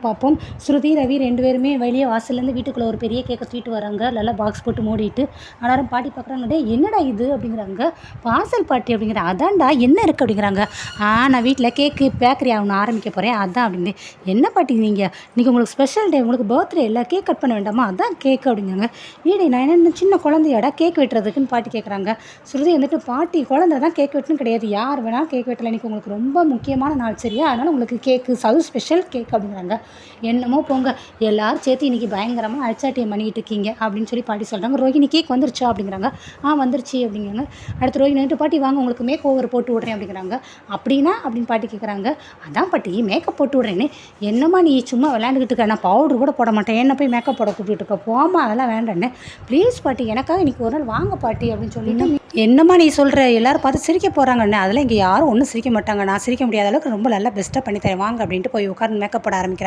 பார்ப்போம். ஸ்ருதி, ரவி 2 பேருமே வெளிய வாசல்லேருந்து வீட்டுக்குள்ள ஒரு பெரிய கேக்க தூக்கிட்டு வராங்க. நல்லா பாக்ஸ் போட்டு மூடிட்டு. எல்லாரும் பாட்டி பார்க்குறாங்க. "டேய் என்னடா இது?" அப்படிங்கிறாங்க. "பார்சல் பாட்டி" அப்படிங்கிறேன். "அதான்டா என்ன இருக்குது?" அப்படிங்கிறாங்க. நான் வீட்ல கேக்கு பேக்கரி ஒன்று ஆரம்பிக்க போறேன். அதான்" அப்படின்னு. "என்ன பாட்டி நீங்க? இன்னைக்கு உங்களுக்கு ஸ்பெஷல் டே. உங்களுக்கு பர்த்டே இல்ல. கேக் கட் பண்ண வேண்டாமா? அதான் கேக்கு" அப்படிங்கிறாங்க. "ஏடே நான் என்ன சின்ன குழந்தையாடா கேக் வெட்டுறதுக்குன்னு?" பாட்டி கேட்குறாங்க. ஸ்ருதி வந்துட்டு, "பாட்டி குழந்தை தான் கேக் வெட்டணும்னு கிடையாது. யார் வேணாலும் கேக் வெட்டலாம். இன்னைக்கு உங்களுக்கு ரொம்ப முக்கியமான நாள் சரியா? அதனால உங்களுக்கு கேக்கு அதுவும் ஸ்பெஷல் கேக்" அப்படிங்கிறாங்க. "என்னமோ போங்க, எல்லாரும் சேர்த்து இன்னைக்கு பயங்கரமாக அலட்சாட்டியம் பண்ணிக்கிட்டு இருக்கீங்க" அப்படின்னு சொல்லி பாட்டி சொல்கிறாங்க. "ரோஹிணி கேக் வந்துருச்சா?" அப்படிங்கிறாங்க. வந்துருச்சு" அப்படிங்கிறாங்க. அடுத்து ரோஹிணி வந்துட்டு, "பாட்டி வாங்க உங்களுக்கு மேக் ஓவர் போட்டு விட்றேன்" அப்படிங்கிறாங்க. "அப்படின்னா?" அப்படின்னு பாட்டி கேட்குறாங்க. "அதான் பாட்டி மேக்கப் போட்டு விட்றேன்னு." "என்னம்மா நீ சும்மா விளையாண்டுக்கிட்டு இருக்க? நான் பவுட்ரு கூட போட மாட்டேன். என்ன போய் மேக்கப் போட கூப்பிட்டு இருக்க? போம்மா அதெல்லாம் வேண்டான்னு." "ப்ளீஸ் பாட்டி எனக்காக இன்னைக்கு ஒரு நாள் வாங்க பாட்டி" அப்படின்னு சொல்லிட்டு, "என்னம்மா நீ சொல்கிற? எல்லாரும் பார்த்து சிரிக்க போகிறாங்கண்ணே." "அதெல்லாம் இங்கே யாரும் ஒன்றும் சிரிக்க மாட்டாங்க. நான் சிரிக்க முடியாத அளவுக்கு ரொம்ப நல்லா பெஸ்ட்டாக பண்ணி தரேன் வாங்க" அப்படின்ட்டு போய் உட்காந்து மேக்கப் போட ஆரம்பிக்கிறாங்க.